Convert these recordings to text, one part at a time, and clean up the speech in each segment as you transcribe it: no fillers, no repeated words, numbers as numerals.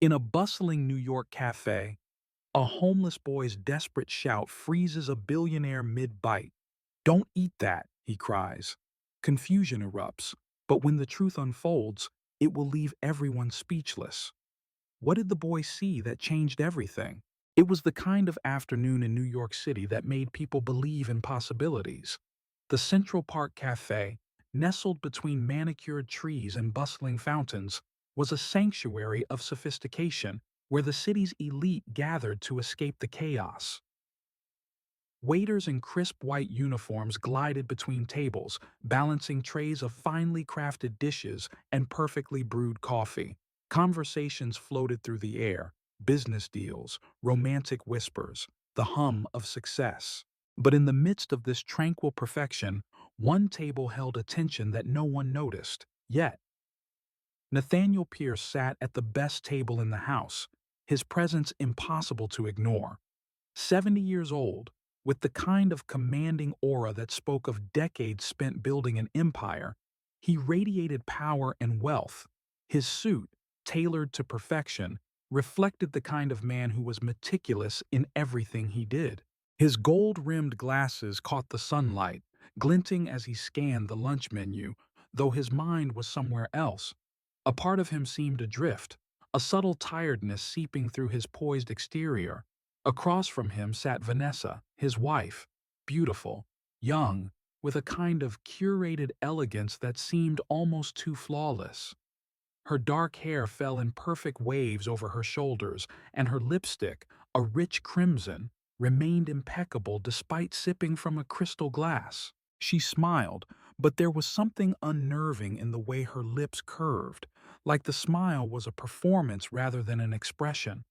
In a bustling New York cafe, a homeless boy's desperate shout freezes a billionaire mid-bite. "Don't eat that," he cries. Confusion erupts, but when the truth unfolds, it will leave everyone speechless. What did the boy see that changed everything? It was the kind of afternoon in New York City that made people believe in possibilities. The Central Park Cafe, nestled between manicured trees and bustling fountains, was a sanctuary of sophistication where the city's elite gathered to escape the chaos. Waiters in crisp white uniforms glided between tables, balancing trays of finely crafted dishes and perfectly brewed coffee. Conversations floated through the air, business deals, romantic whispers, the hum of success. But in the midst of this tranquil perfection, one table held attention that no one noticed, yet. Nathaniel Pierce sat at the best table in the house, his presence impossible to ignore. 70 years old, with the kind of commanding aura that spoke of decades spent building an empire, he radiated power and wealth. His suit, tailored to perfection, reflected the kind of man who was meticulous in everything he did. His gold-rimmed glasses caught the sunlight, glinting as he scanned the lunch menu, though his mind was somewhere else. A part of him seemed adrift, a subtle tiredness seeping through his poised exterior. Across from him sat Vanessa, his wife, beautiful, young, with a kind of curated elegance that seemed almost too flawless. Her dark hair fell in perfect waves over her shoulders, and her lipstick, a rich crimson, remained impeccable despite sipping from a crystal glass. She smiled, but there was something unnerving in the way her lips curved, like the smile was a performance rather than an expression.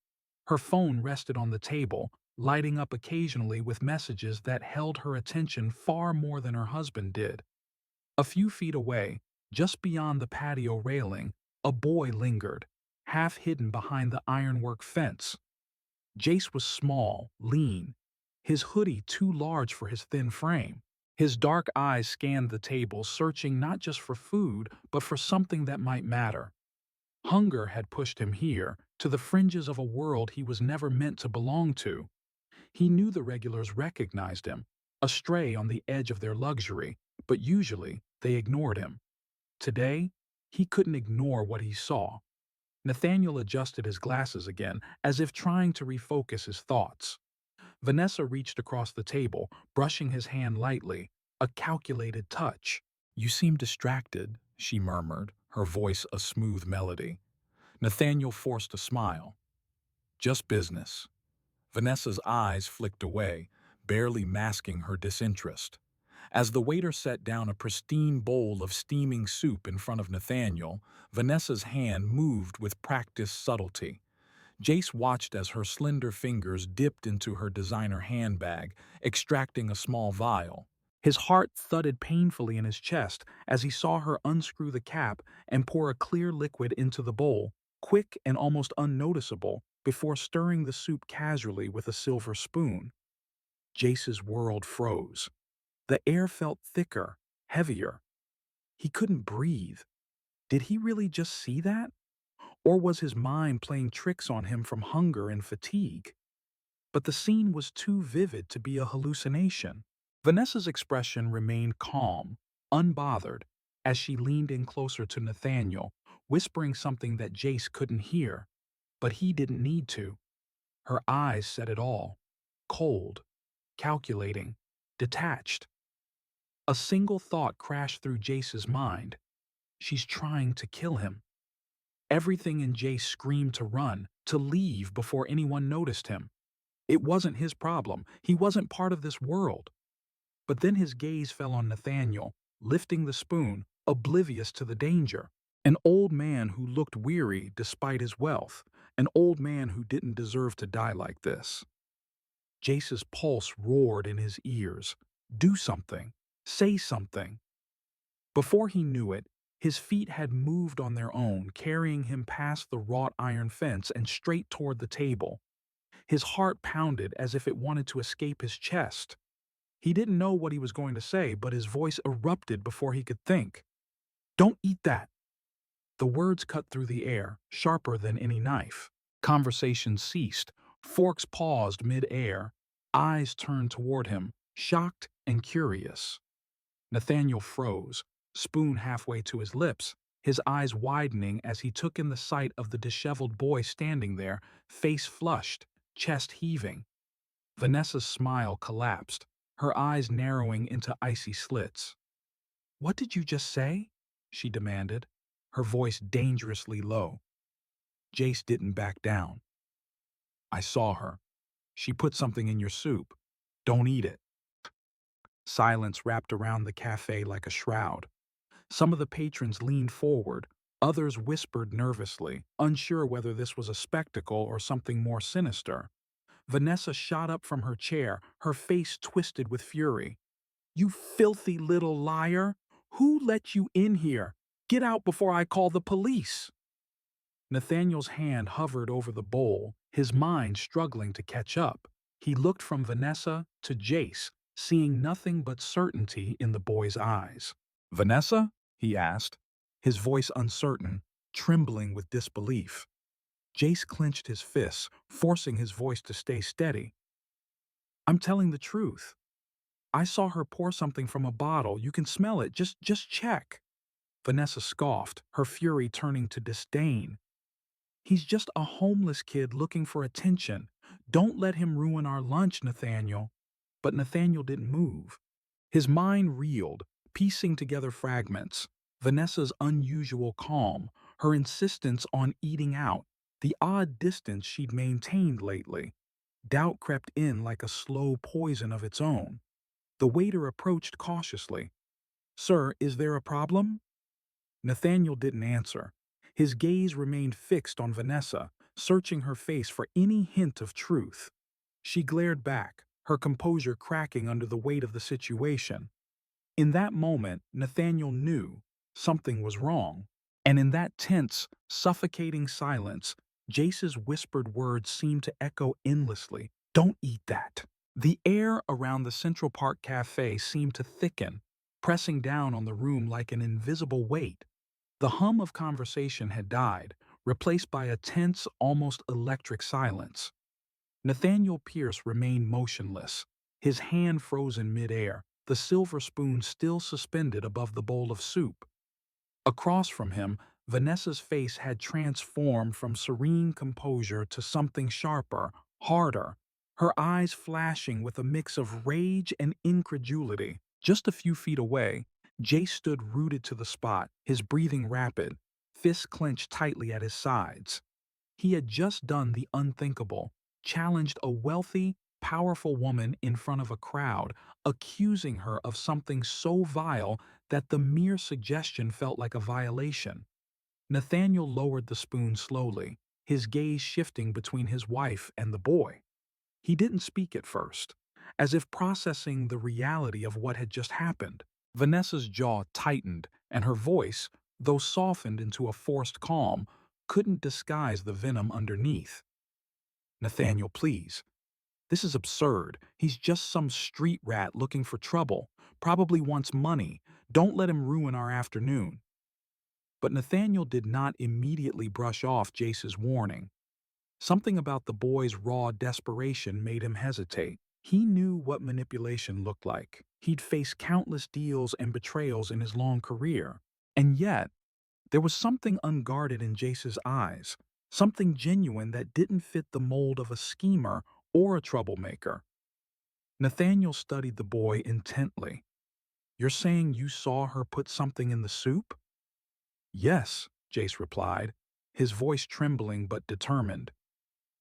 Her phone rested on the table, lighting up occasionally with messages that held her attention far more than her husband did. A few feet away, just beyond the patio railing, a boy lingered, half hidden behind the ironwork fence. Jace was small, lean, his hoodie too large for his thin frame. His dark eyes scanned the table, searching not just for food, but for something that might matter. Hunger had pushed him here, to the fringes of a world he was never meant to belong to. He knew the regulars recognized him, astray on the edge of their luxury, but usually they ignored him. Today, he couldn't ignore what he saw. Nathaniel adjusted his glasses again, as if trying to refocus his thoughts. Vanessa reached across the table, brushing his hand lightly, a calculated touch. "You seem distracted," she murmured, her voice a smooth melody. Nathaniel forced a smile. "Just business." Vanessa's eyes flicked away, barely masking her disinterest. As the waiter set down a pristine bowl of steaming soup in front of Nathaniel, Vanessa's hand moved with practiced subtlety. Jace watched as her slender fingers dipped into her designer handbag, extracting a small vial. His heart thudded painfully in his chest as he saw her unscrew the cap and pour a clear liquid into the bowl, quick and almost unnoticeable, before stirring the soup casually with a silver spoon. Jace's world froze. The air felt thicker, heavier. He couldn't breathe. Did he really just see that? Or was his mind playing tricks on him from hunger and fatigue? But the scene was too vivid to be a hallucination. Vanessa's expression remained calm, unbothered, as she leaned in closer to Nathaniel, whispering something that Jace couldn't hear. But he didn't need to. Her eyes said it all. Cold, calculating, detached. A single thought crashed through Jace's mind. She's trying to kill him. Everything in Jace screamed to run, to leave before anyone noticed him. It wasn't his problem. He wasn't part of this world. But then his gaze fell on Nathaniel, lifting the spoon, oblivious to the danger. An old man who looked weary despite his wealth. An old man who didn't deserve to die like this. Jace's pulse roared in his ears. Do something. Say something. Before he knew it, his feet had moved on their own, carrying him past the wrought iron fence and straight toward the table. His heart pounded as if it wanted to escape his chest. He didn't know what he was going to say, but his voice erupted before he could think. "Don't eat that!" The words cut through the air, sharper than any knife. Conversation ceased. Forks paused mid-air. Eyes turned toward him, shocked and curious. Nathaniel froze, spoon halfway to his lips, his eyes widening as he took in the sight of the disheveled boy standing there, face flushed, chest heaving. Vanessa's smile collapsed, her eyes narrowing into icy slits. "What did you just say?" she demanded, her voice dangerously low. Jace didn't back down. "I saw her. She put something in your soup. Don't eat it." Silence wrapped around the cafe like a shroud. Some of the patrons leaned forward, others whispered nervously, unsure whether this was a spectacle or something more sinister. Vanessa shot up from her chair, her face twisted with fury. "You filthy little liar! Who let you in here? Get out before I call the police!" Nathaniel's hand hovered over the bowl, his mind struggling to catch up. He looked from Vanessa to Jace, seeing nothing but certainty in the boy's eyes. "Vanessa?" he asked, his voice uncertain, trembling with disbelief. Jace clenched his fists, forcing his voice to stay steady. "I'm telling the truth. I saw her pour something from a bottle. You can smell it. Just check." Vanessa scoffed, her fury turning to disdain. "He's just a homeless kid looking for attention. Don't let him ruin our lunch, Nathaniel." But Nathaniel didn't move. His mind reeled, piecing together fragments. Vanessa's unusual calm, her insistence on eating out, the odd distance she'd maintained lately. Doubt crept in like a slow poison of its own. The waiter approached cautiously. "Sir, is there a problem?" Nathaniel didn't answer. His gaze remained fixed on Vanessa, searching her face for any hint of truth. She glared back, her composure cracking under the weight of the situation. In that moment, Nathaniel knew something was wrong. And in that tense, suffocating silence, Jace's whispered words seemed to echo endlessly. "Don't eat that." The air around the Central Park Cafe seemed to thicken, pressing down on the room like an invisible weight. The hum of conversation had died, replaced by a tense, almost electric silence. Nathaniel Pierce remained motionless, his hand frozen midair, the silver spoon still suspended above the bowl of soup. Across from him, Vanessa's face had transformed from serene composure to something sharper, harder, her eyes flashing with a mix of rage and incredulity. Just a few feet away, Jay stood rooted to the spot, his breathing rapid, fists clenched tightly at his sides. He had just done the unthinkable, challenged a wealthy, powerful woman in front of a crowd, accusing her of something so vile that the mere suggestion felt like a violation. Nathaniel lowered the spoon slowly, his gaze shifting between his wife and the boy. He didn't speak at first, as if processing the reality of what had just happened. Vanessa's jaw tightened, and her voice, though softened into a forced calm, couldn't disguise the venom underneath. "Nathaniel, please. This is absurd. He's just some street rat looking for trouble. Probably wants money. Don't let him ruin our afternoon." But Nathaniel did not immediately brush off Jace's warning. Something about the boy's raw desperation made him hesitate. He knew what manipulation looked like. He'd faced countless deals and betrayals in his long career. And yet, there was something unguarded in Jace's eyes, something genuine that didn't fit the mold of a schemer or a troublemaker. Nathaniel studied the boy intently. "You're saying you saw her put something in the soup?" "Yes," Jace replied, his voice trembling but determined.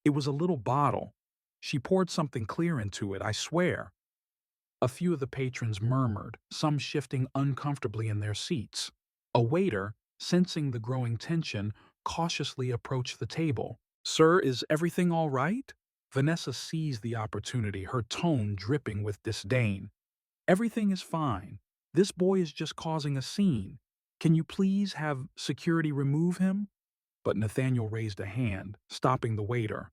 "It was a little bottle. She poured something clear into it, I swear." A few of the patrons murmured, some shifting uncomfortably in their seats. A waiter, sensing the growing tension, cautiously approached the table. "Sir, is everything all right?" Vanessa seized the opportunity, her tone dripping with disdain. "Everything is fine. This boy is just causing a scene. Can you please have security remove him?" But Nathaniel raised a hand, stopping the waiter.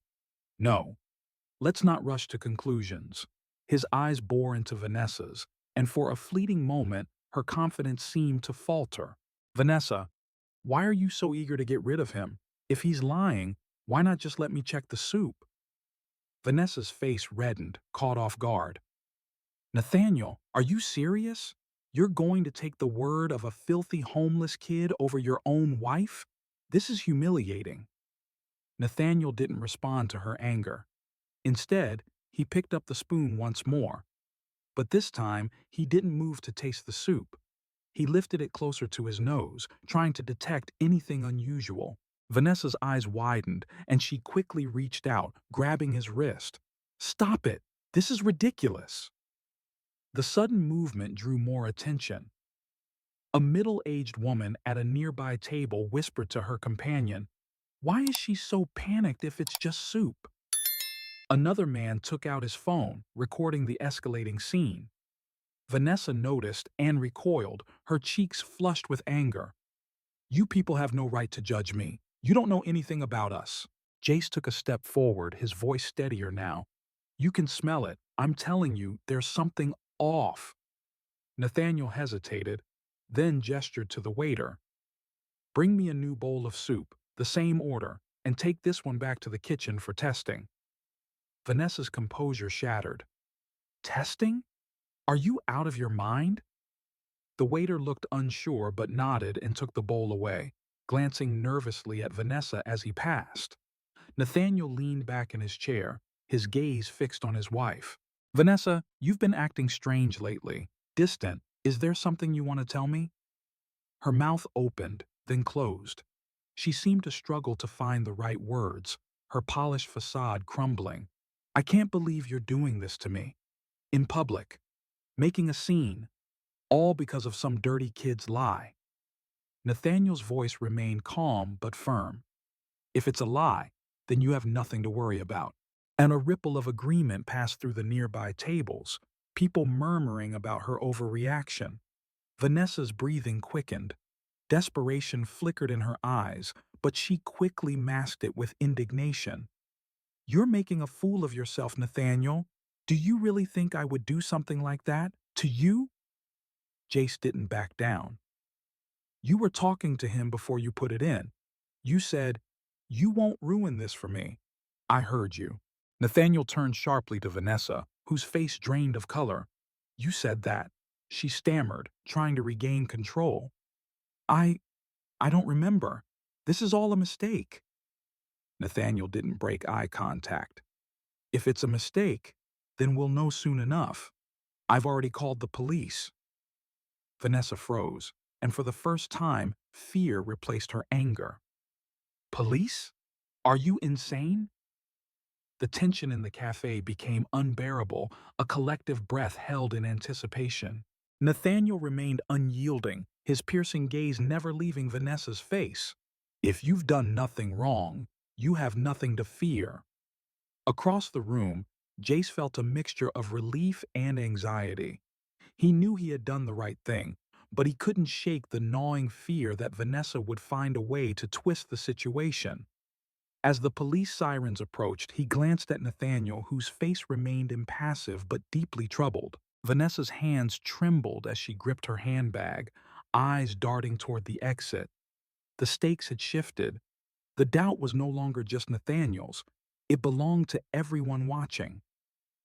"No. Let's not rush to conclusions." His eyes bore into Vanessa's, and for a fleeting moment, her confidence seemed to falter. "Vanessa, why are you so eager to get rid of him? If he's lying, Why not just let me check the soup? Vanessa's face reddened, caught off guard. Nathaniel, are you serious? You're going to take the word of a filthy homeless kid over your own wife? This is humiliating. Nathaniel didn't respond to her anger. Instead, he picked up the spoon once more. But this time, he didn't move to taste the soup. He lifted it closer to his nose, trying to detect anything unusual. Vanessa's eyes widened, and she quickly reached out, grabbing his wrist. Stop it! This is ridiculous! The sudden movement drew more attention. A middle-aged woman at a nearby table whispered to her companion, "Why is she so panicked if it's just soup?" Another man took out his phone, recording the escalating scene. Vanessa noticed and recoiled, her cheeks flushed with anger. You people have no right to judge me. You don't know anything about us. Jace took a step forward, his voice steadier now. You can smell it. I'm telling you, there's something off. Nathaniel hesitated, then gestured to the waiter. Bring me a new bowl of soup, the same order, and take this one back to the kitchen for testing. Vanessa's composure shattered. Testing? Are you out of your mind? The waiter looked unsure but nodded and took the bowl away, glancing nervously at Vanessa as he passed. Nathaniel leaned back in his chair, his gaze fixed on his wife. Vanessa, you've been acting strange lately. Distant. Is there something you want to tell me? Her mouth opened, then closed. She seemed to struggle to find the right words, her polished facade crumbling. I can't believe you're doing this to me. In public. Making a scene. All because of some dirty kid's lie. Nathaniel's voice remained calm but firm. If it's a lie, then you have nothing to worry about. And a ripple of agreement passed through the nearby tables, people murmuring about her overreaction. Vanessa's breathing quickened. Desperation flickered in her eyes, but she quickly masked it with indignation. You're making a fool of yourself, Nathaniel. Do you really think I would do something like that? To you? Jace didn't back down. You were talking to him before you put it in. You said, "You won't ruin this for me." I heard you. Nathaniel turned sharply to Vanessa, whose face drained of color. You said that. She stammered, trying to regain control. I I don't remember. This is all a mistake. Nathaniel didn't break eye contact. If it's a mistake, then we'll know soon enough. I've already called the police. Vanessa froze, and for the first time, fear replaced her anger. Police? Are you insane? The tension in the cafe became unbearable, a collective breath held in anticipation. Nathaniel remained unyielding, his piercing gaze never leaving Vanessa's face. If you've done nothing wrong, you have nothing to fear. Across the room, Jace felt a mixture of relief and anxiety. He knew he had done the right thing, but he couldn't shake the gnawing fear that Vanessa would find a way to twist the situation. As the police sirens approached, he glanced at Nathaniel, whose face remained impassive but deeply troubled. Vanessa's hands trembled as she gripped her handbag, eyes darting toward the exit. The stakes had shifted. The doubt was no longer just Nathaniel's. It belonged to everyone watching.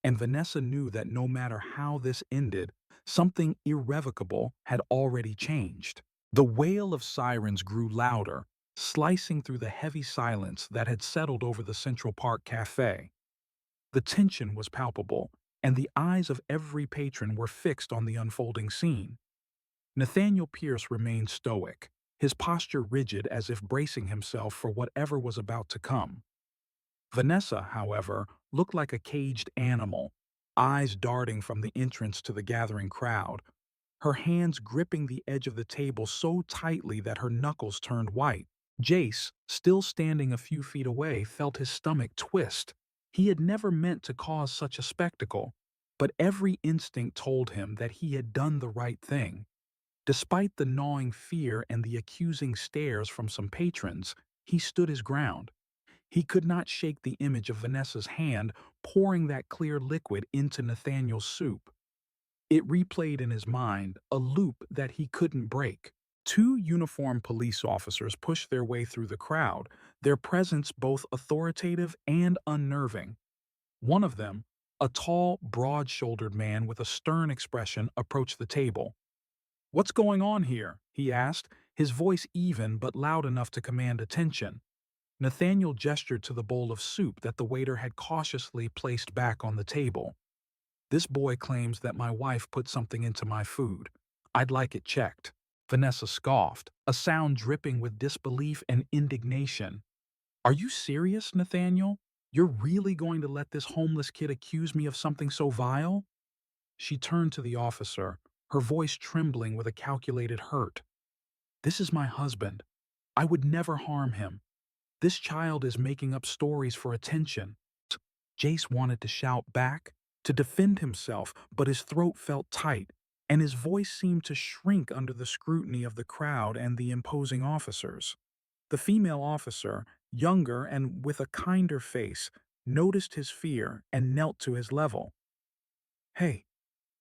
And Vanessa knew that no matter how this ended, something irrevocable had already changed. The wail of sirens grew louder, slicing through the heavy silence that had settled over the Central Park Cafe. The tension was palpable, and the eyes of every patron were fixed on the unfolding scene. Nathaniel Pierce remained stoic, his posture rigid as if bracing himself for whatever was about to come. Vanessa, however, looked like a caged animal, eyes darting from the entrance to the gathering crowd, her hands gripping the edge of the table so tightly that her knuckles turned white. Jace, still standing a few feet away, felt his stomach twist. He had never meant to cause such a spectacle, but every instinct told him that he had done the right thing. Despite the gnawing fear and the accusing stares from some patrons, he stood his ground. He could not shake the image of Vanessa's hand pouring that clear liquid into Nathaniel's soup. It replayed in his mind, a loop that he couldn't break. Two uniformed police officers pushed their way through the crowd, their presence both authoritative and unnerving. One of them, a tall, broad-shouldered man with a stern expression, approached the table. "What's going on here?" he asked, his voice even but loud enough to command attention. Nathaniel gestured to the bowl of soup that the waiter had cautiously placed back on the table. "This boy claims that my wife put something into my food. I'd like it checked." Vanessa scoffed, a sound dripping with disbelief and indignation. "Are you serious, Nathaniel? You're really going to let this homeless kid accuse me of something so vile?" She turned to the officer, her voice trembling with a calculated hurt. "This is my husband. I would never harm him. This child is making up stories for attention." Jace wanted to shout back, to defend himself, but his throat felt tight, and his voice seemed to shrink under the scrutiny of the crowd and the imposing officers. The female officer, younger and with a kinder face, noticed his fear and knelt to his level. "Hey,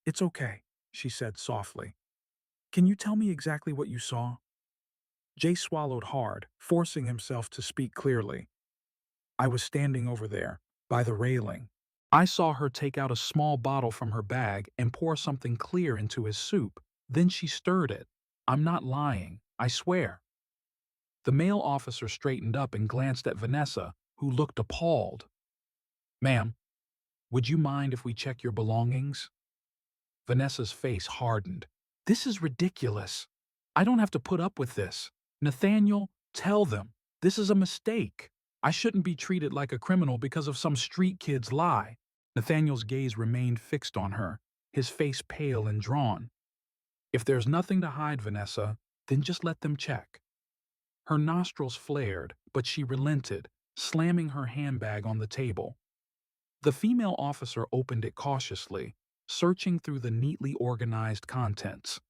it's okay," she said softly. "Can you tell me exactly what you saw?" Jay swallowed hard, forcing himself to speak clearly. "I was standing over there, by the railing. I saw her take out a small bottle from her bag and pour something clear into his soup. Then she stirred it. I'm not lying, I swear." The male officer straightened up and glanced at Vanessa, who looked appalled. "Ma'am, would you mind if we check your belongings?" Vanessa's face hardened. "This is ridiculous. I don't have to put up with this. Nathaniel, tell them. This is a mistake. I shouldn't be treated like a criminal because of some street kid's lie." Nathaniel's gaze remained fixed on her, his face pale and drawn. "If there's nothing to hide, Vanessa, then just let them check." Her nostrils flared, but she relented, slamming her handbag on the table. The female officer opened it cautiously, searching through the neatly organized contents.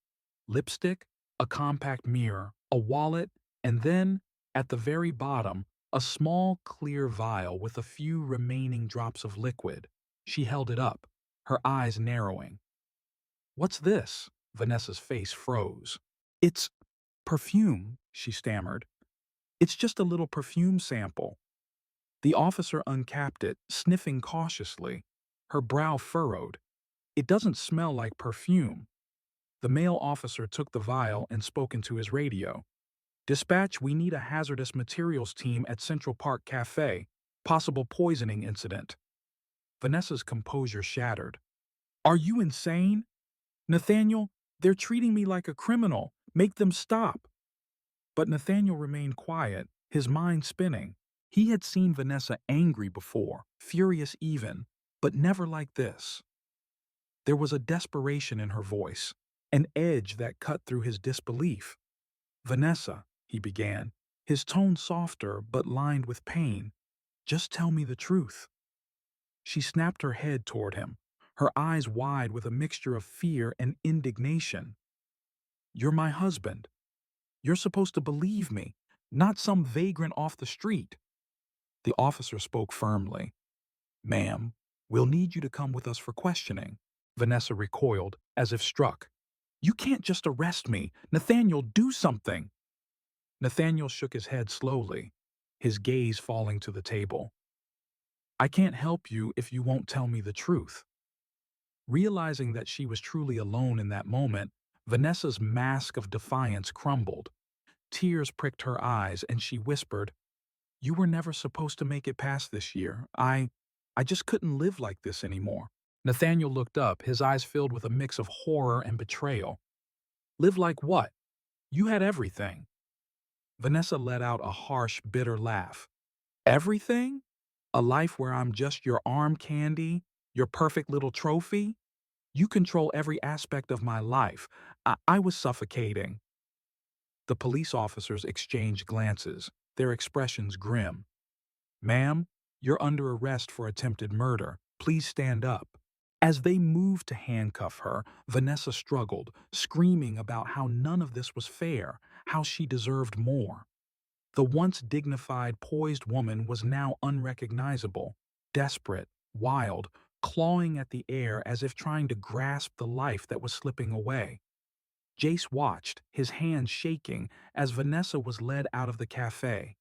Lipstick, a compact mirror, a wallet, and then, at the very bottom, a small clear vial with a few remaining drops of liquid. She held it up, her eyes narrowing. "What's this?" Vanessa's face froze. "It's perfume," she stammered. "It's just a little perfume sample." The officer uncapped it, sniffing cautiously, her brow furrowed. "It doesn't smell like perfume." The male officer took the vial and spoke into his radio. "Dispatch, we need a hazardous materials team at Central Park Cafe. Possible poisoning incident." Vanessa's composure shattered. "Are you insane? Nathaniel, they're treating me like a criminal. Make them stop." But Nathaniel remained quiet, his mind spinning. He had seen Vanessa angry before, furious even, but never like this. There was a desperation in her voice, an edge that cut through his disbelief. "Vanessa," he began, his tone softer but lined with pain, "just tell me the truth." She snapped her head toward him, her eyes wide with a mixture of fear and indignation. "You're my husband. You're supposed to believe me, not some vagrant off the street." The officer spoke firmly. "Ma'am, we'll need you to come with us for questioning." Vanessa recoiled, as if struck. "You can't just arrest me. Nathaniel, do something." Nathaniel shook his head slowly, his gaze falling to the table. "I can't help you if you won't tell me the truth." Realizing that she was truly alone in that moment, Vanessa's mask of defiance crumbled. Tears pricked her eyes and she whispered, "You were never supposed to make it past this year. I just couldn't live like this anymore." Nathaniel looked up, his eyes filled with a mix of horror and betrayal. "Live like what? You had everything." Vanessa let out a harsh, bitter laugh. "Everything? A life where I'm just your arm candy, your perfect little trophy? You control every aspect of my life. I was suffocating." The police officers exchanged glances, their expressions grim. "Ma'am, you're under arrest for attempted murder. Please stand up." As they moved to handcuff her, Vanessa struggled, screaming about how none of this was fair, how she deserved more. The once dignified, poised woman was now unrecognizable, desperate, wild, clawing at the air as if trying to grasp the life that was slipping away. Jace watched, his hands shaking, as Vanessa was led out of the cafe.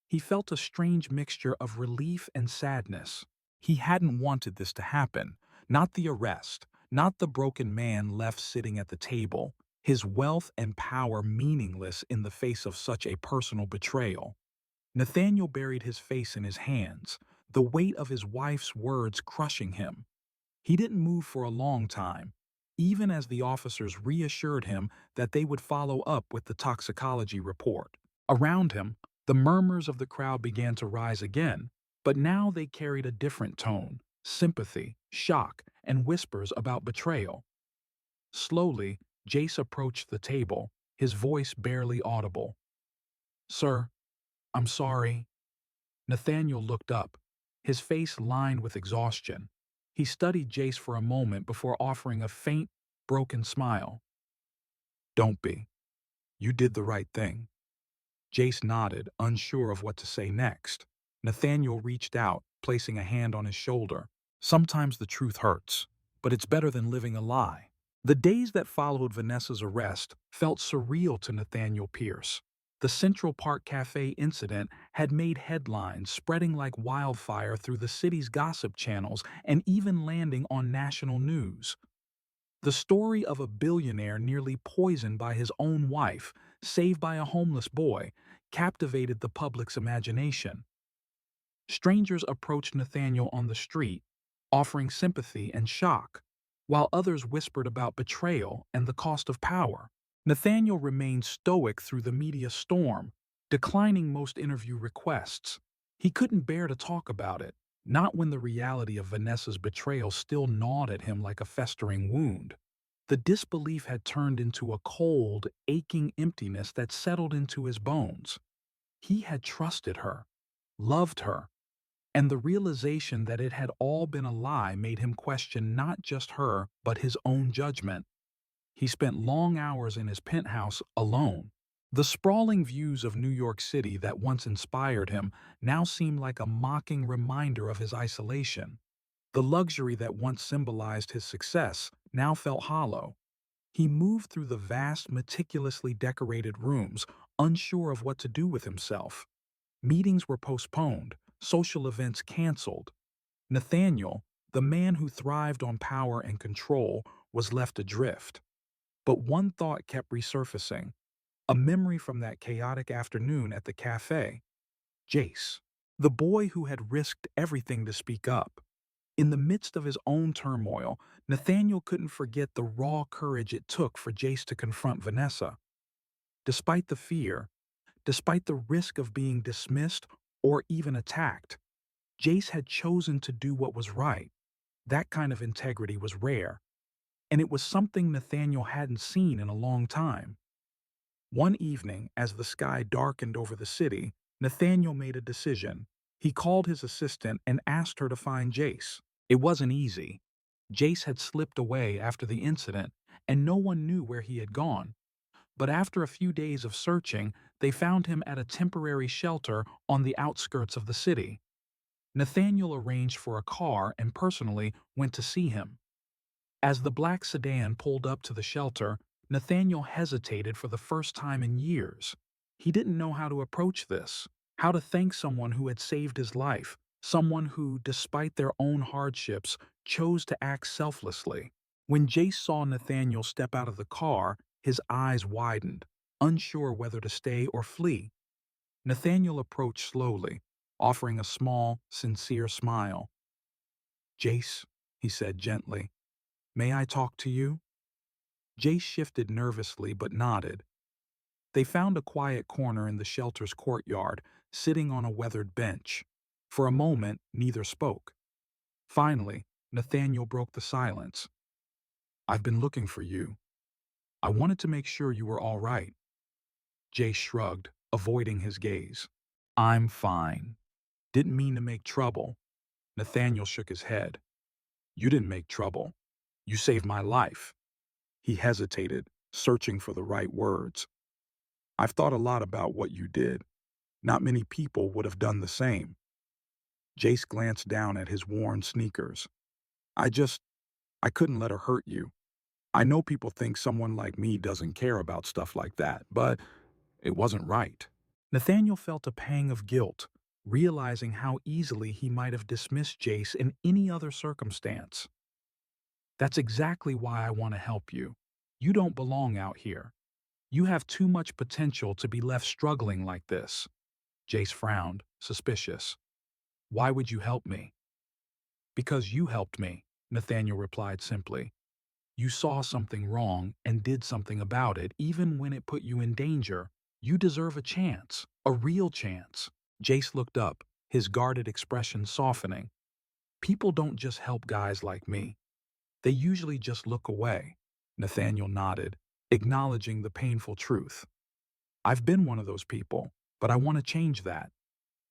He felt a strange mixture of relief and sadness. He hadn't wanted this to happen. Not the arrest, not the broken man left sitting at the table, his wealth and power meaningless in the face of such a personal betrayal. Nathaniel buried his face in his hands, the weight of his wife's words crushing him. He didn't move for a long time, even as the officers reassured him that they would follow up with the toxicology report. Around him, the murmurs of the crowd began to rise again, but now they carried a different tone: sympathy, shock, and whispers about betrayal. Slowly, Jace approached the table, his voice barely audible. "Sir, I'm sorry." Nathaniel looked up, his face lined with exhaustion. He studied Jace for a moment before offering a faint, broken smile. "Don't be. You did the right thing." Jace nodded, unsure of what to say next. Nathaniel reached out, placing a hand on his shoulder. "Sometimes the truth hurts, but it's better than living a lie." The days that followed Vanessa's arrest felt surreal to Nathaniel Pierce. The Central Park Cafe incident had made headlines, spreading like wildfire through the city's gossip channels and even landing on national news. The story of a billionaire nearly poisoned by his own wife, saved by a homeless boy, captivated the public's imagination. Strangers approached Nathaniel on the street, offering sympathy and shock, while others whispered about betrayal and the cost of power. Nathaniel remained stoic through the media storm, declining most interview requests. He couldn't bear to talk about it, not when the reality of Vanessa's betrayal still gnawed at him like a festering wound. The disbelief had turned into a cold, aching emptiness that settled into his bones. He had trusted her, loved her, and the realization that it had all been a lie made him question not just her, but his own judgment. He spent long hours in his penthouse alone. The sprawling views of New York City that once inspired him now seemed like a mocking reminder of his isolation. The luxury that once symbolized his success now felt hollow. He moved through the vast, meticulously decorated rooms, unsure of what to do with himself. Meetings were postponed, social events canceled. Nathaniel, the man who thrived on power and control, was left adrift. But one thought kept resurfacing, a memory from that chaotic afternoon at the cafe. Jace, the boy who had risked everything to speak up. In the midst of his own turmoil, Nathaniel couldn't forget the raw courage it took for Jace to confront Vanessa. Despite the fear, despite the risk of being dismissed or even attacked, Jace had chosen to do what was right. That kind of integrity was rare, and it was something Nathaniel hadn't seen in a long time. One evening, as the sky darkened over the city, Nathaniel made a decision. He called his assistant and asked her to find Jace. It wasn't easy. Jace had slipped away after the incident, and no one knew where he had gone. But after a few days of searching, they found him at a temporary shelter on the outskirts of the city. Nathaniel arranged for a car and personally went to see him. As the black sedan pulled up to the shelter, Nathaniel hesitated for the first time in years. He didn't know how to approach this, how to thank someone who had saved his life, someone who, despite their own hardships, chose to act selflessly. When Jace saw Nathaniel step out of the car, his eyes widened, unsure whether to stay or flee. Nathaniel approached slowly, offering a small, sincere smile. "Jace," he said gently, "may I talk to you?" Jace shifted nervously but nodded. They found a quiet corner in the shelter's courtyard, sitting on a weathered bench. For a moment, neither spoke. Finally, Nathaniel broke the silence. "I've been looking for you. I wanted to make sure you were all right." Jace shrugged, avoiding his gaze. "I'm fine. Didn't mean to make trouble." Nathaniel shook his head. "You didn't make trouble. You saved my life." He hesitated, searching for the right words. "I've thought a lot about what you did. Not many people would have done the same." Jace glanced down at his worn sneakers. I just, I couldn't let her hurt you. I know people think someone like me doesn't care about stuff like that, but it wasn't right." Nathaniel felt a pang of guilt, realizing how easily he might have dismissed Jace in any other circumstance. That's exactly why I want to help you. You don't belong out here. You have too much potential to be left struggling like this. Jace frowned, suspicious. Why would you help me? Because you helped me, Nathaniel replied simply. You saw something wrong and did something about it, even when it put you in danger. You deserve a chance, a real chance. Jace looked up, his guarded expression softening. People don't just help guys like me. They usually just look away. Nathaniel nodded, acknowledging the painful truth. I've been one of those people, but I want to change that.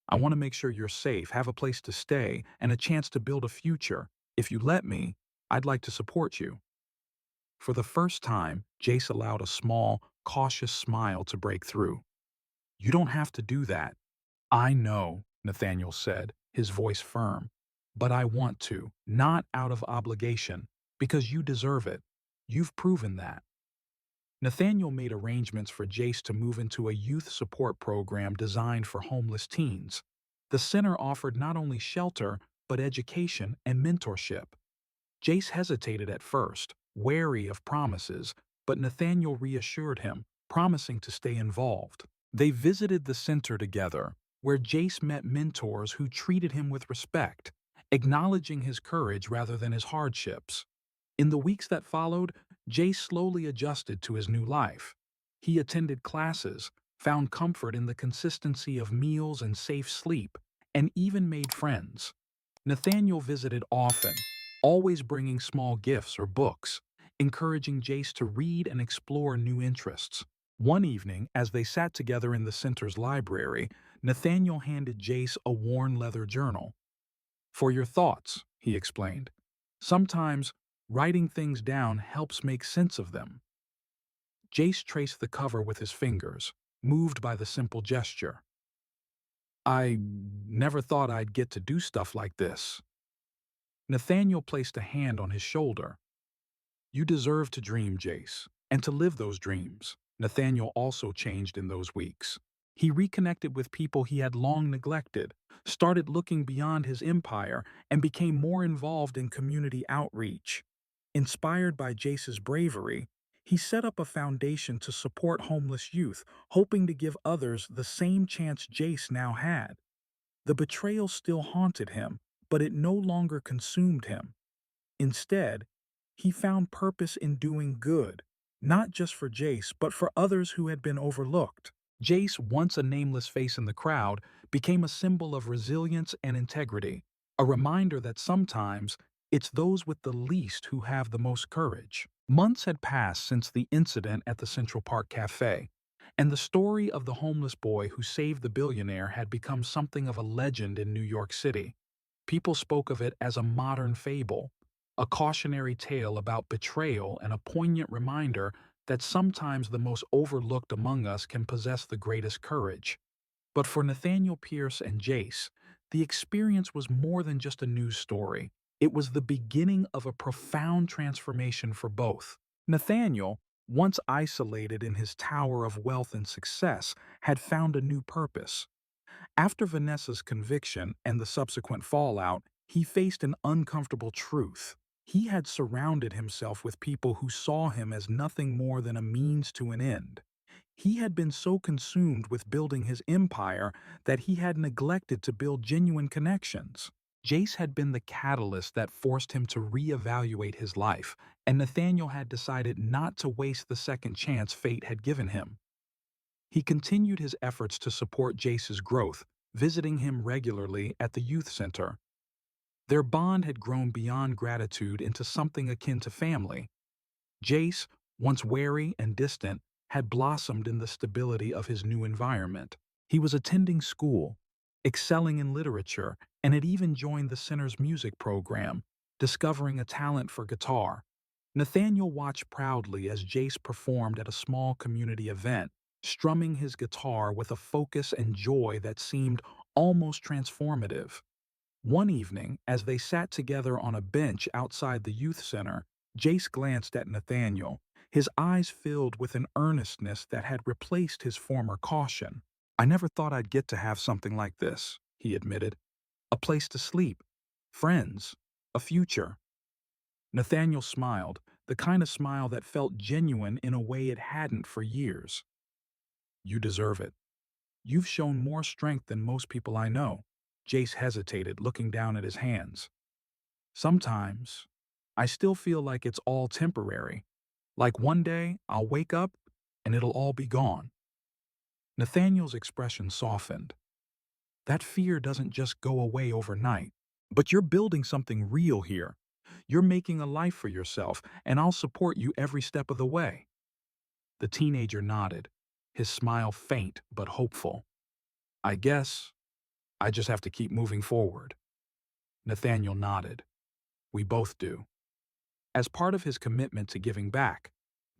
I want to make sure you're safe, have a place to stay, and a chance to build a future. If you let me, I'd like to support you. For the first time, Jace allowed a small, cautious smile to break through. You don't have to do that. I know, Nathaniel said, his voice firm. But I want to, not out of obligation, because you deserve it. You've proven that. Nathaniel made arrangements for Jace to move into a youth support program designed for homeless teens. The center offered not only shelter, but education and mentorship. Jace hesitated at first, wary of promises, but Nathaniel reassured him, promising to stay involved. They visited the center together, where Jace met mentors who treated him with respect, acknowledging his courage rather than his hardships. In the weeks that followed, Jace slowly adjusted to his new life. He attended classes, found comfort in the consistency of meals and safe sleep, and even made friends. Nathaniel visited often, always bringing small gifts or books, encouraging Jace to read and explore new interests. One evening, as they sat together in the center's library, Nathaniel handed Jace a worn leather journal. For your thoughts, he explained. Sometimes, writing things down helps make sense of them. Jace traced the cover with his fingers, moved by the simple gesture. I never thought I'd get to do stuff like this. Nathaniel placed a hand on his shoulder. You deserve to dream, Jace, and to live those dreams. Nathaniel also changed in those weeks. He reconnected with people he had long neglected, started looking beyond his empire, and became more involved in community outreach. Inspired by Jace's bravery, he set up a foundation to support homeless youth, hoping to give others the same chance Jace now had. The betrayal still haunted him, but it no longer consumed him. Instead, he found purpose in doing good, not just for Jace, but for others who had been overlooked. Jace, once a nameless face in the crowd, became a symbol of resilience and integrity, a reminder that sometimes it's those with the least who have the most courage. Months had passed since the incident at the Central Park Cafe, and the story of the homeless boy who saved the billionaire had become something of a legend in New York City. People spoke of it as a modern fable, a cautionary tale about betrayal and a poignant reminder that sometimes the most overlooked among us can possess the greatest courage. But for Nathaniel Pierce and Jace, the experience was more than just a news story. It was the beginning of a profound transformation for both. Nathaniel, once isolated in his tower of wealth and success, had found a new purpose. After Vanessa's conviction and the subsequent fallout, he faced an uncomfortable truth. He had surrounded himself with people who saw him as nothing more than a means to an end. He had been so consumed with building his empire that he had neglected to build genuine connections. Jace had been the catalyst that forced him to reevaluate his life, and Nathaniel had decided not to waste the second chance fate had given him. He continued his efforts to support Jace's growth, visiting him regularly at the youth center. Their bond had grown beyond gratitude into something akin to family. Jace, once wary and distant, had blossomed in the stability of his new environment. He was attending school, excelling in literature, and had even joined the center's music program, discovering a talent for guitar. Nathaniel watched proudly as Jace performed at a small community event, strumming his guitar with a focus and joy that seemed almost transformative. One evening, as they sat together on a bench outside the youth center, Jace glanced at Nathaniel, his eyes filled with an earnestness that had replaced his former caution. I never thought I'd get to have something like this, he admitted. A place to sleep, friends, a future. Nathaniel smiled, the kind of smile that felt genuine in a way it hadn't for years. You deserve it. You've shown more strength than most people I know. Jace hesitated, looking down at his hands. Sometimes, I still feel like it's all temporary. Like one day, I'll wake up and it'll all be gone. Nathaniel's expression softened. That fear doesn't just go away overnight. But you're building something real here. You're making a life for yourself, and I'll support you every step of the way. The teenager nodded, his smile faint but hopeful. I guess I just have to keep moving forward. Nathaniel nodded. We both do. As part of his commitment to giving back,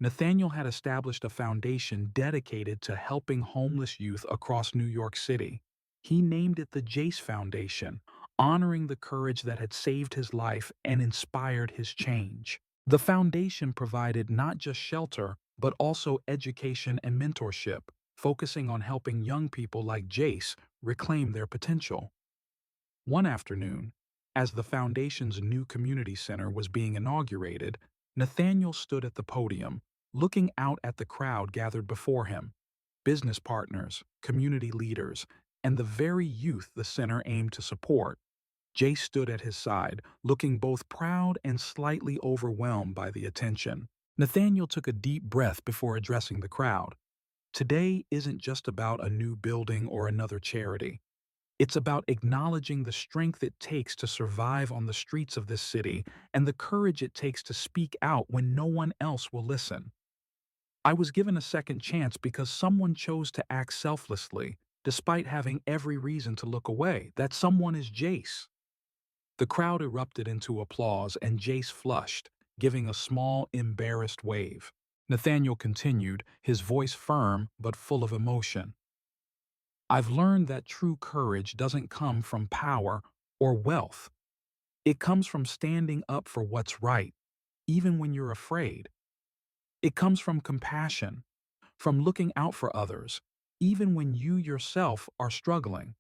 Nathaniel had established a foundation dedicated to helping homeless youth across New York City. He named it the Jace Foundation, honoring the courage that had saved his life and inspired his change. The foundation provided not just shelter, but also education and mentorship, focusing on helping young people like Jace reclaim their potential. One afternoon, as the Foundation's new community center was being inaugurated, Nathaniel stood at the podium, looking out at the crowd gathered before him, business partners, community leaders, and the very youth the center aimed to support. Jay stood at his side, looking both proud and slightly overwhelmed by the attention. Nathaniel took a deep breath before addressing the crowd. Today isn't just about a new building or another charity. It's about acknowledging the strength it takes to survive on the streets of this city and the courage it takes to speak out when no one else will listen. I was given a second chance because someone chose to act selflessly, despite having every reason to look away. That someone is Jace. The crowd erupted into applause and Jace flushed, giving a small, embarrassed wave. Nathaniel continued, his voice firm but full of emotion. I've learned that true courage doesn't come from power or wealth. It comes from standing up for what's right, even when you're afraid. It comes from compassion, from looking out for others, even when you yourself are struggling.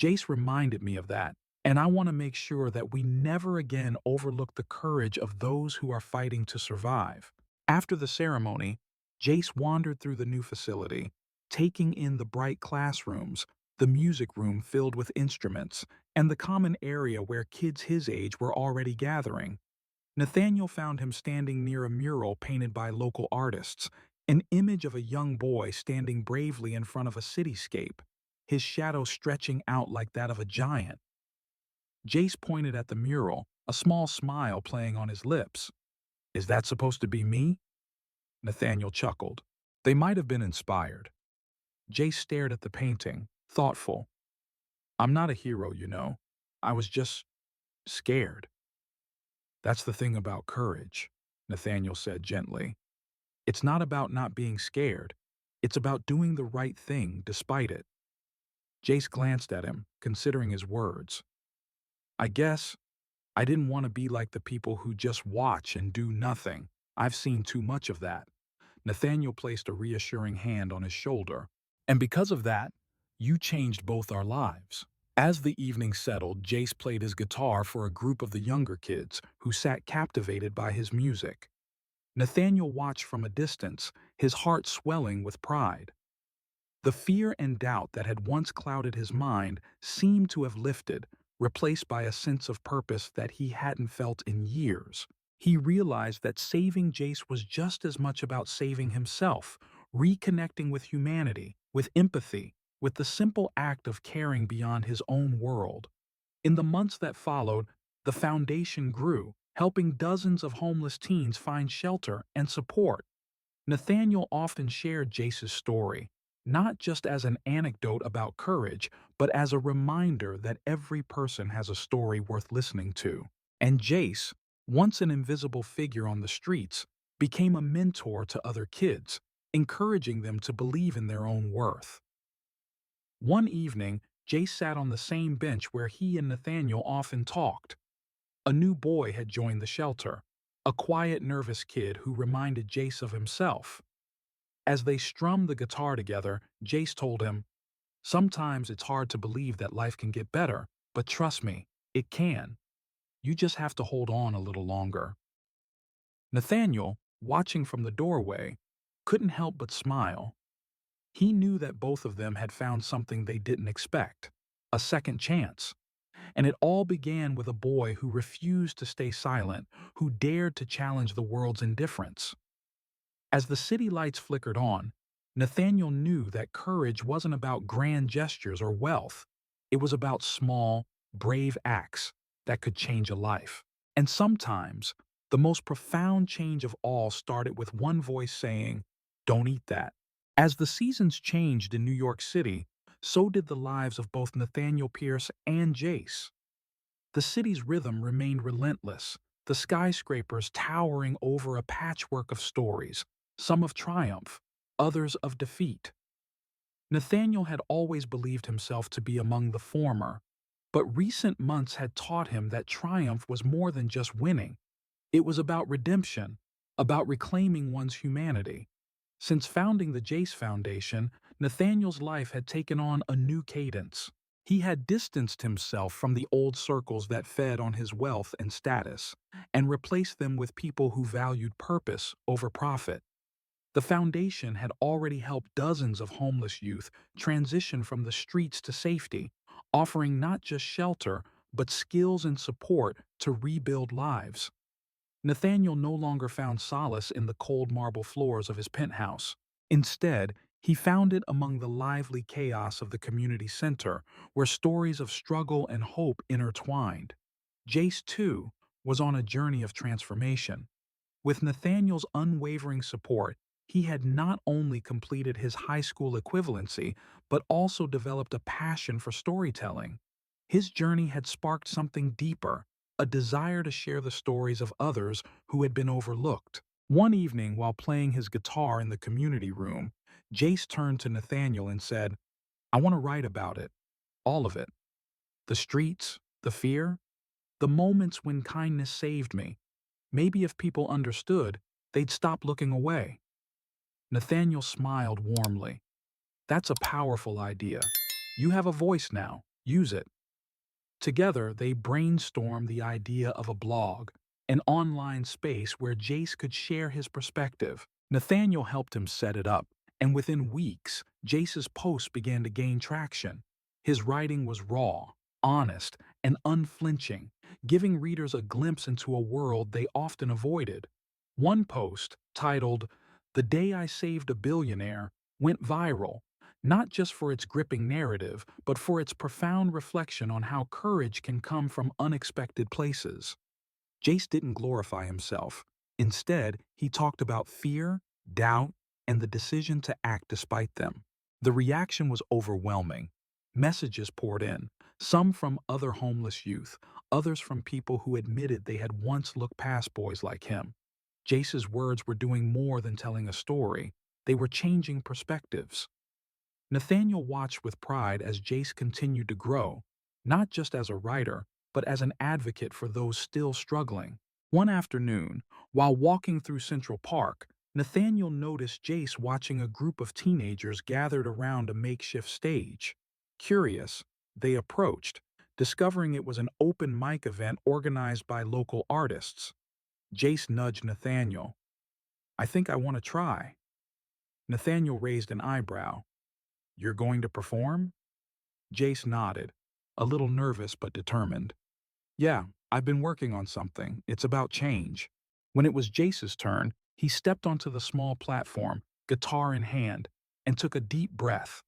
Jace reminded me of that, and I want to make sure that we never again overlook the courage of those who are fighting to survive. After the ceremony, Jace wandered through the new facility, taking in the bright classrooms, the music room filled with instruments, and the common area where kids his age were already gathering. Nathaniel found him standing near a mural painted by local artists, an image of a young boy standing bravely in front of a cityscape, his shadow stretching out like that of a giant. Jace pointed at the mural, a small smile playing on his lips. Is that supposed to be me? Nathaniel chuckled. They might have been inspired. Jace stared at the painting, thoughtful. I'm not a hero, you know. I was just scared. That's the thing about courage, Nathaniel said gently. It's not about not being scared. It's about doing the right thing despite it. Jace glanced at him, considering his words. I guess I didn't want to be like the people who just watch and do nothing. I've seen too much of that. Nathaniel placed a reassuring hand on his shoulder. And because of that, you changed both our lives. As the evening settled, Jace played his guitar for a group of the younger kids who sat captivated by his music. Nathaniel watched from a distance, his heart swelling with pride. The fear and doubt that had once clouded his mind seemed to have lifted, replaced by a sense of purpose that he hadn't felt in years. He realized that saving Jace was just as much about saving himself, reconnecting with humanity, with empathy, with the simple act of caring beyond his own world. In the months that followed, the foundation grew, helping dozens of homeless teens find shelter and support. Nathaniel often shared Jace's story, not just as an anecdote about courage, but as a reminder that every person has a story worth listening to. And Jace, once an invisible figure on the streets, became a mentor to other kids, encouraging them to believe in their own worth. One evening, Jace sat on the same bench where he and Nathaniel often talked. A new boy had joined the shelter, a quiet, nervous kid who reminded Jace of himself. As they strummed the guitar together, Jace told him, Sometimes it's hard to believe that life can get better, but trust me, it can. You just have to hold on a little longer. Nathaniel, watching from the doorway, couldn't help but smile. He knew that both of them had found something they didn't expect, a second chance. And it all began with a boy who refused to stay silent, who dared to challenge the world's indifference. As the city lights flickered on, Nathaniel knew that courage wasn't about grand gestures or wealth. It was about small, brave acts that could change a life. And sometimes, the most profound change of all started with one voice saying, "Don't eat that." As the seasons changed in New York City, so did the lives of both Nathaniel Pierce and Jace. The city's rhythm remained relentless, the skyscrapers towering over a patchwork of stories, some of triumph, others of defeat. Nathaniel had always believed himself to be among the former, but recent months had taught him that triumph was more than just winning. It was about redemption, about reclaiming one's humanity. Since founding the Jace Foundation, Nathaniel's life had taken on a new cadence. He had distanced himself from the old circles that fed on his wealth and status, and replaced them with people who valued purpose over profit. The foundation had already helped dozens of homeless youth transition from the streets to safety, offering not just shelter, but skills and support to rebuild lives. Nathaniel no longer found solace in the cold marble floors of his penthouse. Instead, he found it among the lively chaos of the community center, where stories of struggle and hope intertwined. Jace, too, was on a journey of transformation. With Nathaniel's unwavering support, he had not only completed his high school equivalency, but also developed a passion for storytelling. His journey had sparked something deeper, a desire to share the stories of others who had been overlooked. One evening, while playing his guitar in the community room, Jace turned to Nathaniel and said, "I want to write about it. All of it. The streets, the fear, the moments when kindness saved me. Maybe if people understood, they'd stop looking away." Nathaniel smiled warmly. "That's a powerful idea. You have a voice now. Use it." Together, they brainstormed the idea of a blog, an online space where Jace could share his perspective. Nathaniel helped him set it up, and within weeks, Jace's posts began to gain traction. His writing was raw, honest, and unflinching, giving readers a glimpse into a world they often avoided. One post, titled, "The Day I Saved a Billionaire," went viral, not just for its gripping narrative, but for its profound reflection on how courage can come from unexpected places. Jace didn't glorify himself. Instead, he talked about fear, doubt, and the decision to act despite them. The reaction was overwhelming. Messages poured in, some from other homeless youth, others from people who admitted they had once looked past boys like him. Jace's words were doing more than telling a story. They were changing perspectives. Nathaniel watched with pride as Jace continued to grow, not just as a writer, but as an advocate for those still struggling. One afternoon, while walking through Central Park, Nathaniel noticed Jace watching a group of teenagers gathered around a makeshift stage. Curious, they approached, discovering it was an open mic event organized by local artists. Jace nudged Nathaniel. "I think I want to try." Nathaniel raised an eyebrow. "You're going to perform?" Jace nodded, a little nervous but determined. "Yeah, I've been working on something. It's about change." When it was Jace's turn, he stepped onto the small platform, guitar in hand, and took a deep breath.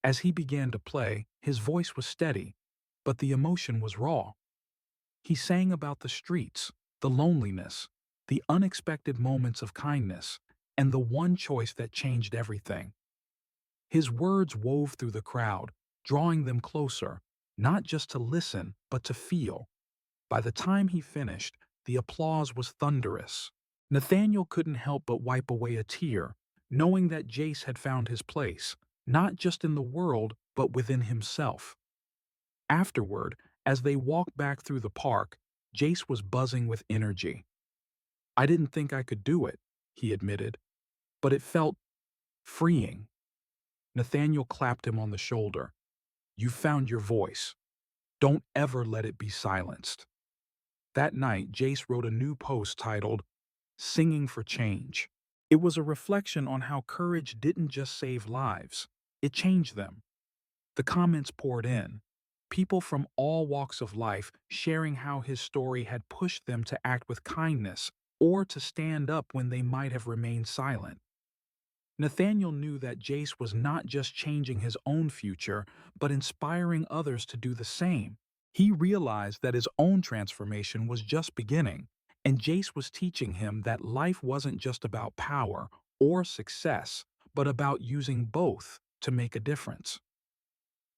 As he began to play, his voice was steady, but the emotion was raw. He sang about the streets, the loneliness, the unexpected moments of kindness, and the one choice that changed everything. His words wove through the crowd, drawing them closer, not just to listen, but to feel. By the time he finished, the applause was thunderous. Nathaniel couldn't help but wipe away a tear, knowing that Jace had found his place, not just in the world, but within himself. Afterward, as they walked back through the park, Jace was buzzing with energy. "I didn't think I could do it," he admitted, "but it felt freeing." Nathaniel clapped him on the shoulder. "You found your voice. Don't ever let it be silenced." That night, Jace wrote a new post titled, "Singing for Change." It was a reflection on how courage didn't just save lives, it changed them. The comments poured in, people from all walks of life sharing how his story had pushed them to act with kindness or to stand up when they might have remained silent. Nathaniel knew that Jace was not just changing his own future, but inspiring others to do the same. He realized that his own transformation was just beginning, and Jace was teaching him that life wasn't just about power or success, but about using both to make a difference.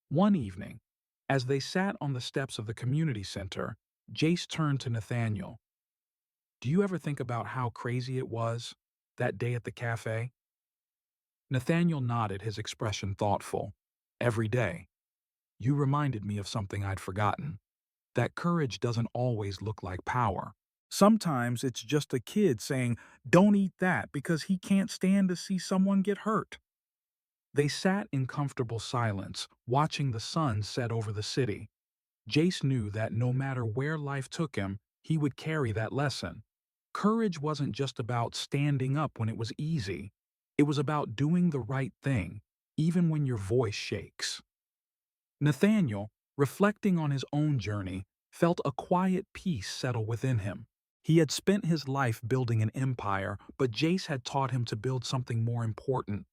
One evening, as they sat on the steps of the community center, Jace turned to Nathaniel. "Do you ever think about how crazy it was, that day at the cafe?" Nathaniel nodded, his expression thoughtful. "Every day. You reminded me of something I'd forgotten. That courage doesn't always look like power. Sometimes it's just a kid saying, 'Don't eat that,' because he can't stand to see someone get hurt." They sat in comfortable silence, watching the sun set over the city. Jace knew that no matter where life took him, he would carry that lesson. Courage wasn't just about standing up when it was easy. It was about doing the right thing, even when your voice shakes. Nathaniel, reflecting on his own journey, felt a quiet peace settle within him. He had spent his life building an empire, but Jace had taught him to build something more important: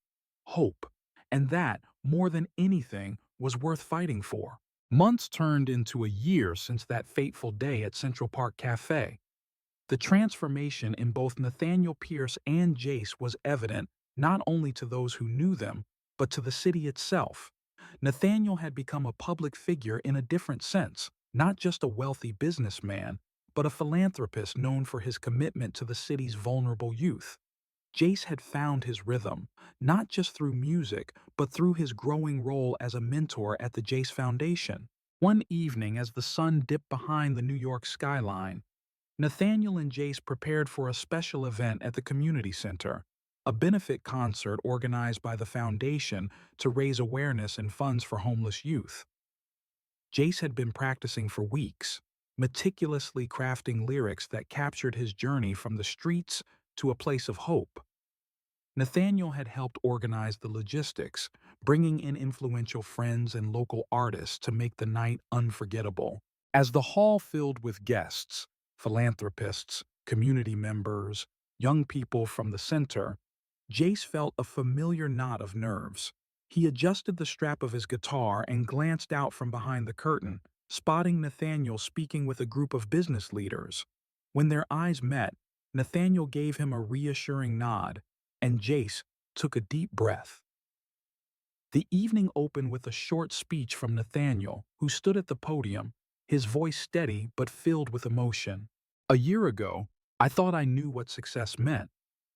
hope. And that, more than anything, was worth fighting for. Months turned into a year since that fateful day at Central Park Cafe. The transformation in both Nathaniel Pierce and Jace was evident not only to those who knew them, but to the city itself. Nathaniel had become a public figure in a different sense, not just a wealthy businessman, but a philanthropist known for his commitment to the city's vulnerable youth. Jace had found his rhythm, not just through music, but through his growing role as a mentor at the Jace Foundation. One evening, as the sun dipped behind the New York skyline, Nathaniel and Jace prepared for a special event at the community center, a benefit concert organized by the foundation to raise awareness and funds for homeless youth. Jace had been practicing for weeks, meticulously crafting lyrics that captured his journey from the streets to a place of hope. Nathaniel had helped organize the logistics, bringing in influential friends and local artists to make the night unforgettable. As the hall filled with guests, philanthropists, community members, young people from the center, Jace felt a familiar knot of nerves. He adjusted the strap of his guitar and glanced out from behind the curtain, spotting Nathaniel speaking with a group of business leaders. When their eyes met, Nathaniel gave him a reassuring nod, and Jace took a deep breath. The evening opened with a short speech from Nathaniel, who stood at the podium, his voice steady but filled with emotion. "A year ago, I thought I knew what success meant.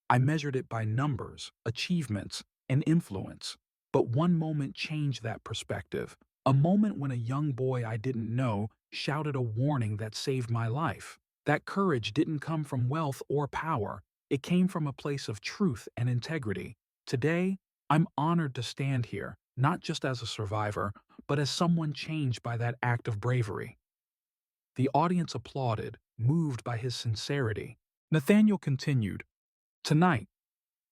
I measured it by numbers, achievements, and influence. But one moment changed that perspective. A moment when a young boy I didn't know shouted a warning that saved my life. That courage didn't come from wealth or power. It came from a place of truth and integrity. Today, I'm honored to stand here, not just as a survivor, but as someone changed by that act of bravery." The audience applauded, moved by his sincerity. Nathaniel continued, "Tonight,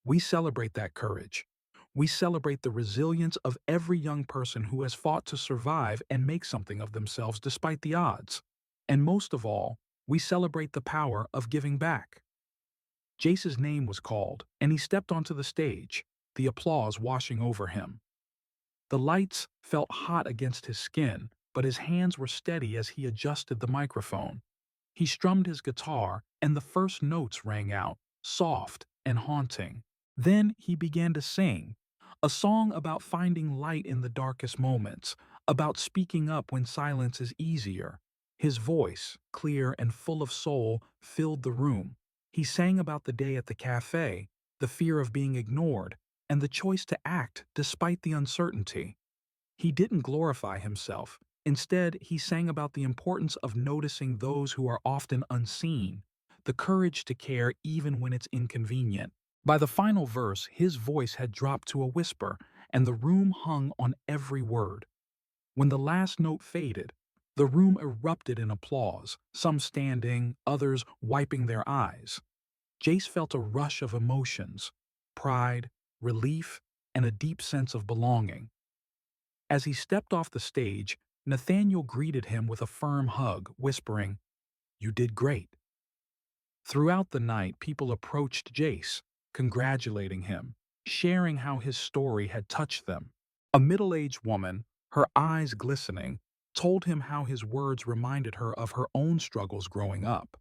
we celebrate that courage. We celebrate the resilience of every young person who has fought to survive and make something of themselves despite the odds. And most of all, we celebrate the power of giving back." Jace's name was called, and he stepped onto the stage, the applause washing over him. The lights felt hot against his skin, but his hands were steady as he adjusted the microphone. He strummed his guitar, and the first notes rang out, soft and haunting. Then he began to sing, a song about finding light in the darkest moments, about speaking up when silence is easier. His voice, clear and full of soul, filled the room. He sang about the day at the cafe, the fear of being ignored, and the choice to act despite the uncertainty. He didn't glorify himself. Instead, he sang about the importance of noticing those who are often unseen, the courage to care even when it's inconvenient. By the final verse, his voice had dropped to a whisper, and the room hung on every word. When the last note faded, the room erupted in applause, some standing, others wiping their eyes. Jace felt a rush of emotions: pride, relief, and a deep sense of belonging. As he stepped off the stage, Nathaniel greeted him with a firm hug, whispering, "You did great." Throughout the night, people approached Jace, congratulating him, sharing how his story had touched them. A middle-aged woman, her eyes glistening, told him how his words reminded her of her own struggles growing up.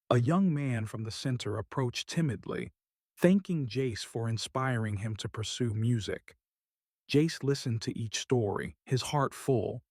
A young man from the center approached timidly, thanking Jace for inspiring him to pursue music. Jace listened to each story, his heart full.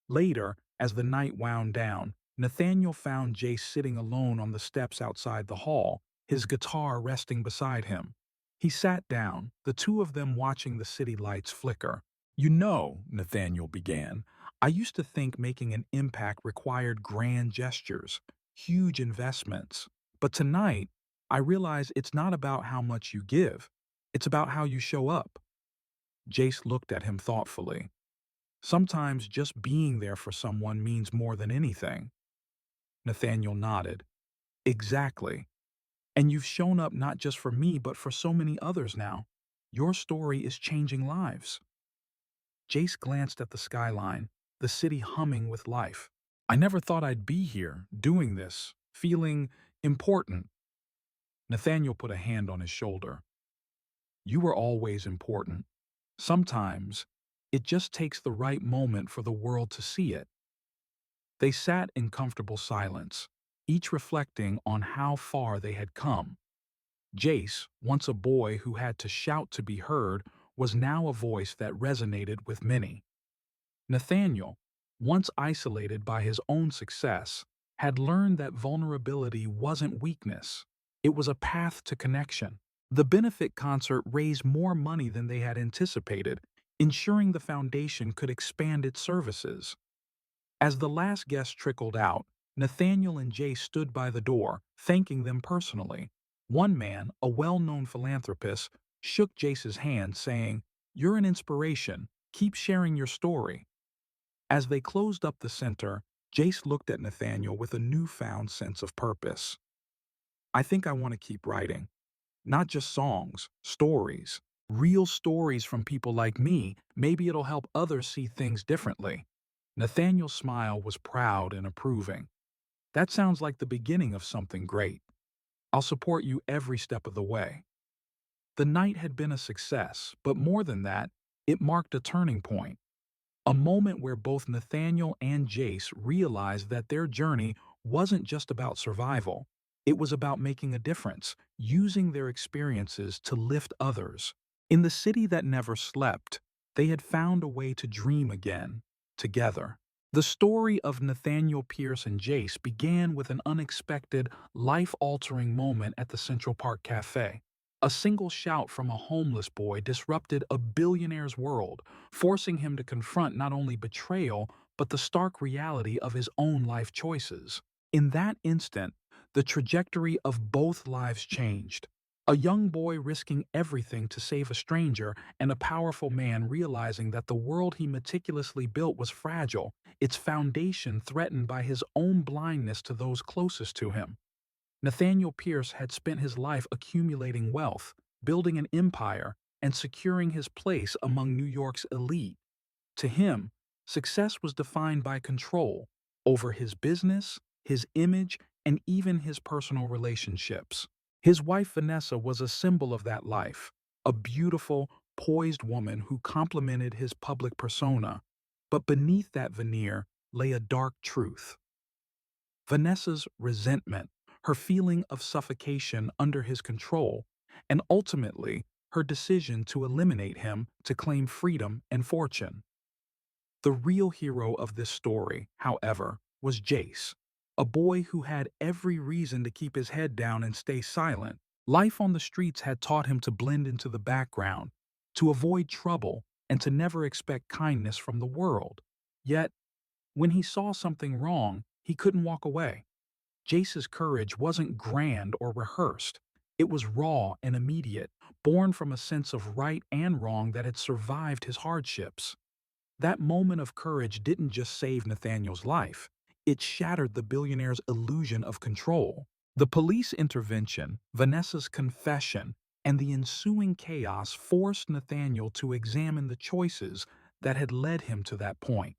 Later, as the night wound down, Nathaniel found Jace sitting alone on the steps outside the hall, his guitar resting beside him. He sat down, the two of them watching the city lights flicker. "You know," Nathaniel began, "I used to think making an impact required grand gestures, huge investments. But tonight, I realize it's not about how much you give. It's about how you show up." Jace looked at him thoughtfully. "Sometimes just being there for someone means more than anything." Nathaniel nodded. "Exactly. And you've shown up not just for me, but for so many others now. Your story is changing lives." Jace glanced at the skyline, the city humming with life. "I never thought I'd be here, doing this, feeling important." Nathaniel put a hand on his shoulder. "You were always important. Sometimes, it just takes the right moment for the world to see it." They sat in comfortable silence, each reflecting on how far they had come. Jace, once a boy who had to shout to be heard, was now a voice that resonated with many. Nathaniel, once isolated by his own success, had learned that vulnerability wasn't weakness. It was a path to connection. The benefit concert raised more money than they had anticipated, ensuring the foundation could expand its services. As the last guest trickled out, Nathaniel and Jace stood by the door, thanking them personally. One man, a well-known philanthropist, shook Jace's hand, saying, "You're an inspiration. Keep sharing your story." As they closed up the center, Jace looked at Nathaniel with a newfound sense of purpose. "I think I want to keep writing. Not just songs, stories. Real stories from people like me. Maybe it'll help others see things differently." Nathaniel's smile was proud and approving. "That sounds like the beginning of something great. I'll support you every step of the way." The night had been a success, but more than that, it marked a turning point. A moment where both Nathaniel and Jace realized that their journey wasn't just about survival. It was about making a difference, using their experiences to lift others. In the city that never slept, they had found a way to dream again, together. The story of Nathaniel Pierce and Jace began with an unexpected, life-altering moment at the Central Park Cafe. A single shout from a homeless boy disrupted a billionaire's world, forcing him to confront not only betrayal, but the stark reality of his own life choices. In that instant, the trajectory of both lives changed. A young boy risking everything to save a stranger, and a powerful man realizing that the world he meticulously built was fragile, its foundation threatened by his own blindness to those closest to him. Nathaniel Pierce had spent his life accumulating wealth, building an empire, and securing his place among New York's elite. To him, success was defined by control over his business, his image, and even his personal relationships. His wife Vanessa was a symbol of that life, a beautiful, poised woman who complemented his public persona. But beneath that veneer lay a dark truth. Vanessa's resentment, her feeling of suffocation under his control, and ultimately her decision to eliminate him to claim freedom and fortune. The real hero of this story, however, was Jace, a boy who had every reason to keep his head down and stay silent. Life on the streets had taught him to blend into the background, to avoid trouble, and to never expect kindness from the world. Yet, when he saw something wrong, he couldn't walk away. Jace's courage wasn't grand or rehearsed. It was raw and immediate, born from a sense of right and wrong that had survived his hardships. That moment of courage didn't just save Nathaniel's life, it shattered the billionaire's illusion of control. The police intervention, Vanessa's confession, and the ensuing chaos forced Nathaniel to examine the choices that had led him to that point.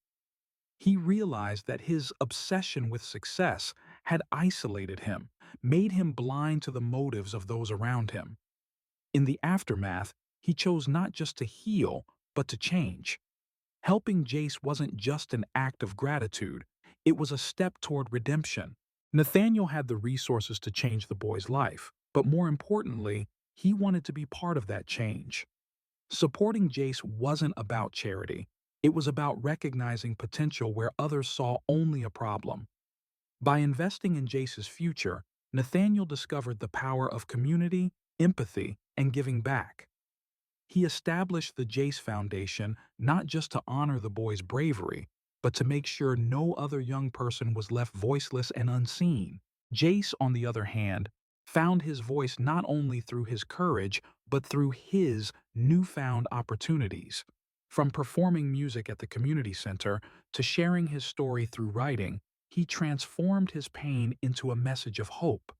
He realized that his obsession with success had isolated him, made him blind to the motives of those around him. In the aftermath, he chose not just to heal, but to change. Helping Jace wasn't just an act of gratitude, it was a step toward redemption. Nathaniel had the resources to change the boy's life, but more importantly, he wanted to be part of that change. Supporting Jace wasn't about charity. It was about recognizing potential where others saw only a problem. By investing in Jace's future, Nathaniel discovered the power of community, empathy, and giving back. He established the Jace Foundation not just to honor the boy's bravery, but to make sure no other young person was left voiceless and unseen. Jace, on the other hand, found his voice not only through his courage, but through his newfound opportunities. From performing music at the community center to sharing his story through writing, he transformed his pain into a message of hope.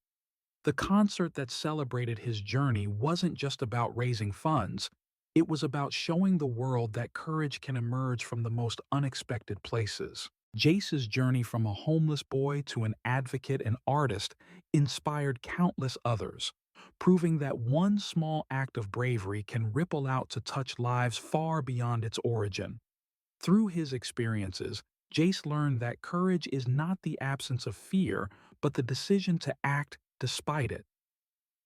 The concert that celebrated his journey wasn't just about raising funds, it was about showing the world that courage can emerge from the most unexpected places. Jace's journey from a homeless boy to an advocate and artist inspired countless others, proving that one small act of bravery can ripple out to touch lives far beyond its origin. Through his experiences, Jace learned that courage is not the absence of fear, but the decision to act despite it.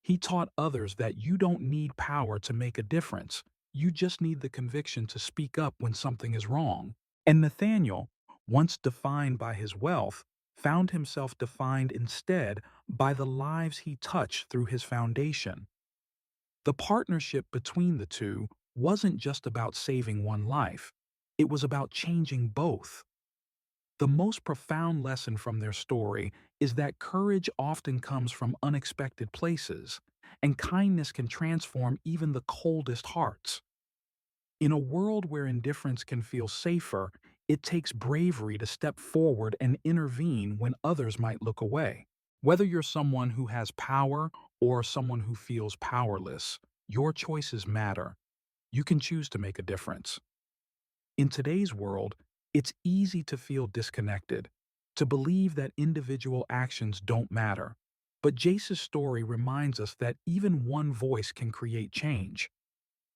He taught others that you don't need power to make a difference. You just need the conviction to speak up when something is wrong. And Nathaniel, once defined by his wealth, found himself defined instead by the lives he touched through his foundation. The partnership between the two wasn't just about saving one life, it was about changing both. The most profound lesson from their story is that courage often comes from unexpected places, and kindness can transform even the coldest hearts. In a world where indifference can feel safer, it takes bravery to step forward and intervene when others might look away. Whether you're someone who has power or someone who feels powerless, your choices matter. You can choose to make a difference. In today's world, it's easy to feel disconnected, to believe that individual actions don't matter. But Jace's story reminds us that even one voice can create change.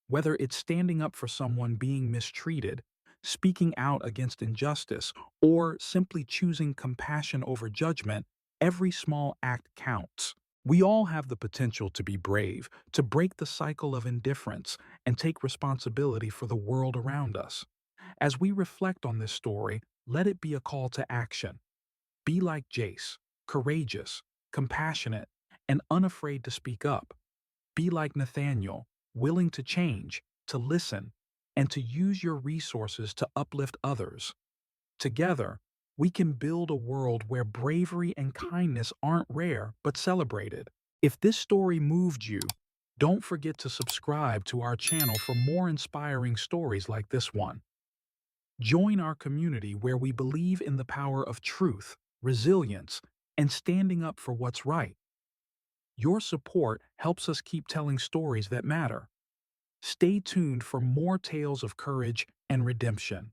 Whether it's standing up for someone being mistreated, speaking out against injustice, or simply choosing compassion over judgment, every small act counts. We all have the potential to be brave, to break the cycle of indifference, and take responsibility for the world around us. As we reflect on this story, let it be a call to action. Be like Jace, courageous, compassionate, and unafraid to speak up. Be like Nathaniel, willing to change, to listen, and to use your resources to uplift others. Together, we can build a world where bravery and kindness aren't rare but celebrated. If this story moved you, don't forget to subscribe to our channel for more inspiring stories like this one. Join our community where we believe in the power of truth, resilience, and standing up for what's right. Your support helps us keep telling stories that matter. Stay tuned for more tales of courage and redemption.